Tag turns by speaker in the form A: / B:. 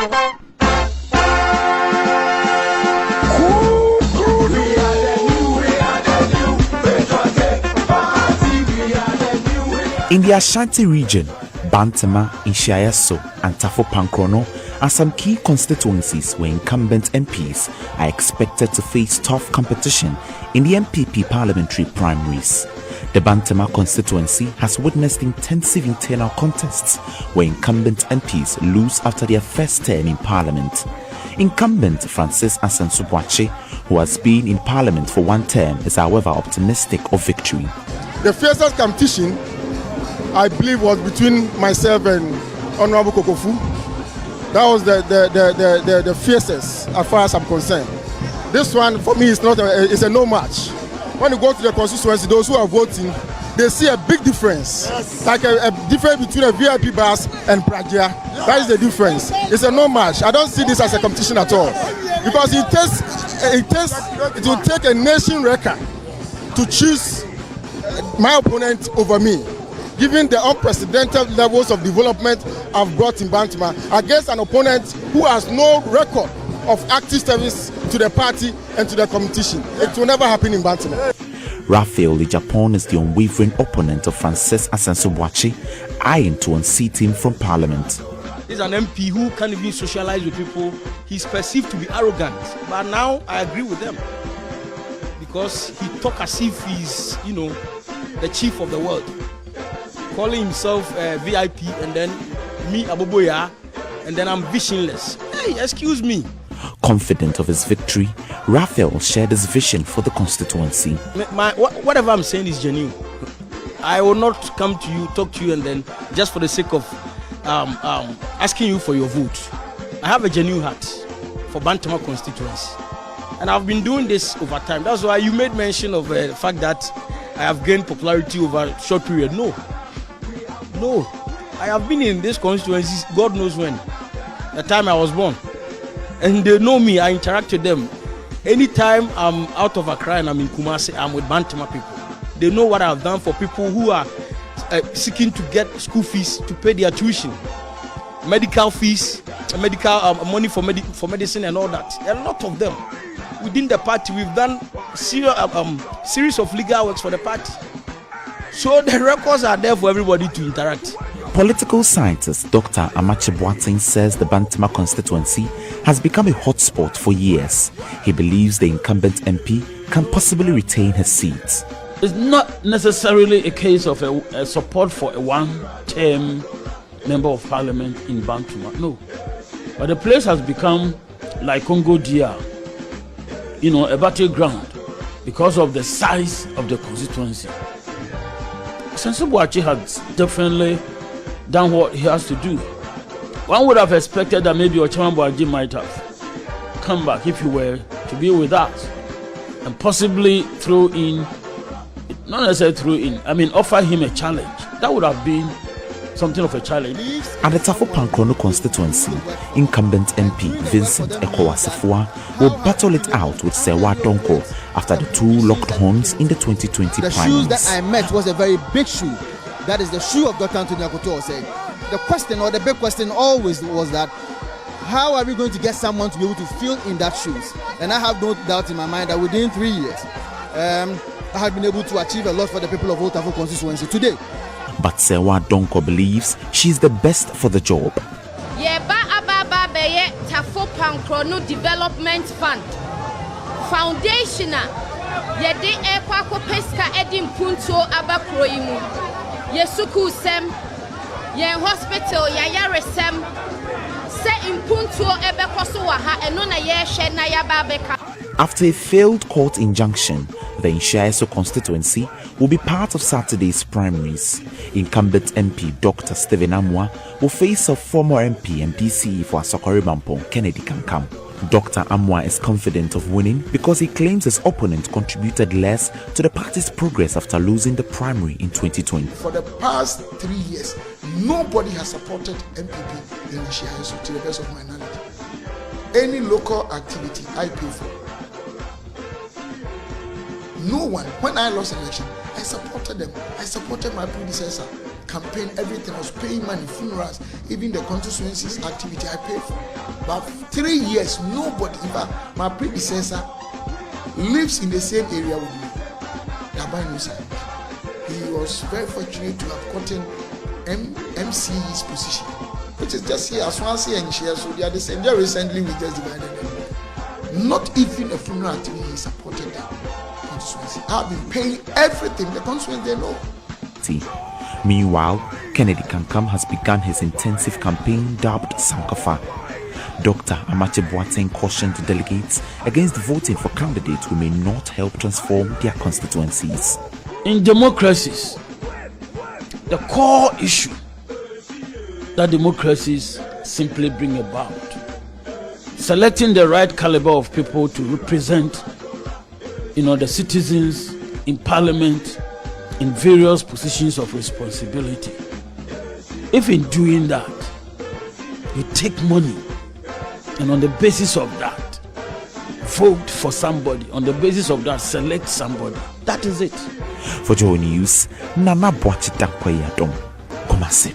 A: In the Ashanti region, Bantama, Nhyiaeso, and Tafo Pankrono are some key constituencies where incumbent MPs are expected to face tough competition in the NPP Parliamentary Primaries. The Bantama constituency has witnessed intensive internal contests where incumbent MPs lose after their first term in Parliament. Incumbent Francis Asensubuachi, who has been in Parliament for one term, is however optimistic of victory.
B: The fiercest competition, I believe, was between myself and Honorable Kokofu. That was the fiercest as far as I'm concerned. This one for me is not it's a no match. When you go to the constituency, those who are voting, they see a big difference. Yes. Like a difference between a VIP bus and Pragia. That is the difference. It's a no match. I don't see this as a competition at all. Because it will take a nation record to choose my opponent over me, given the unprecedented levels of development I've brought in Bantama against an opponent who has no record of active service to the party and to the competition. It will never happen in Bantama.
A: Rafel, the Japon, is the unwavering opponent of Francis Asensubuachi, eyeing to unseat him from Parliament.
C: He's an MP who can't even socialize with people. He's perceived to be arrogant, but now I agree with them because he talks as if he's, the chief of the world, calling himself VIP, and then me Aboboya, and then I'm visionless. Hey, excuse me.
A: Confident of his victory, Rafel shared his vision for the constituency.
C: Whatever I'm saying is genuine. I will not come to you, talk to you, and then just for the sake of asking you for your vote. I have a genuine heart for Bantama constituency, and I've been doing this over time. That's why you made mention of the fact that I have gained popularity over a short period. No, I have been in this constituency, God knows when, the time I was born. And they know me, I interact with them. Anytime I'm out of Accra and I'm in Kumasi, I'm with Bantama people. They know what I've done for people who are seeking to get school fees to pay their tuition, medical fees, medical money for medicine and all that. There are a lot of them. Within the party, we've done series of legal works for the party. So the records are there for everybody to interact.
A: Political scientist Dr. Amache Boateng says the Bantama constituency has become a hotspot for years. He believes the incumbent MP can possibly retain his seat.
D: It's not necessarily a case of a support for a one-term member of parliament in Bantama, no. But the place has become like Congo DR, a battleground because of the size of the constituency. Asensubuachi has definitely done what he has to do. One would have expected that maybe Ochamambuaji might have come back if he were to be with us and possibly offer him a challenge. That would have been something of a challenge.
A: At the Tafo Pankrono constituency, incumbent MP Vincent Ekowasefua will battle it out with Sewa Donko after the two locked horns in the 2020
E: The
A: primaries.
E: shoes that I met was a very big shoe. That is the shoe of Dr. Anthony Akoto said. The question, or the big question always was that, how are we going to get someone to be able to fill in that shoes? And I have no doubt in my mind that within 3 years, I have been able to achieve a lot for the people of Tafo constituency today.
A: But Sewa Donko believes she's the best for the job.
F: Tafo Pankrono Development Fund Foundation yede ekwako peska edim punto abakroimu yesuku sem ye hospital ya yaresem se impunto ebekoso wa ha eno na ye hwe na ya babeka.
A: After a failed court injunction, the Nhyiaeso constituency will be part of Saturday's primaries. Incumbent MP Dr. Stephen Amwa will face a former MP and DCE for Asokore Mampong, Kennedy Kankam. Dr. Amwa is confident of winning because he claims his opponent contributed less to the party's progress after losing the primary in 2020.
G: For the past 3 years, nobody has supported MPP in Nhyiaeso, to the best of my knowledge. Any local activity, I pay for. No one. When I lost election, I supported them. I supported my predecessor, campaign, everything. I was paying money, funerals, even the constituency's activity I paid for. But 3 years, nobody, in fact, my predecessor lives in the same area with me. He was very fortunate to have gotten MCE's position, which is just here as one and Nhyiaeso. They are the same. Just recently we just divided them. Not even a funeral activity he supported the constituency. I've been paying everything. The constituency, they know.
A: Meanwhile, Kennedy Kankam has begun his intensive campaign dubbed Sankofa. Dr. Amache Boateng cautioned the delegates against voting for candidates who may not help transform their constituencies.
D: In democracies, the core issue that democracies simply bring about, selecting the right caliber of people to represent, the citizens in parliament, in various positions of responsibility. If in doing that, you take money, and on the basis of that, vote for somebody, on the basis of that, select somebody. That is it.
A: For Joe News, Nana Boachita Kwayadom, Kumasi.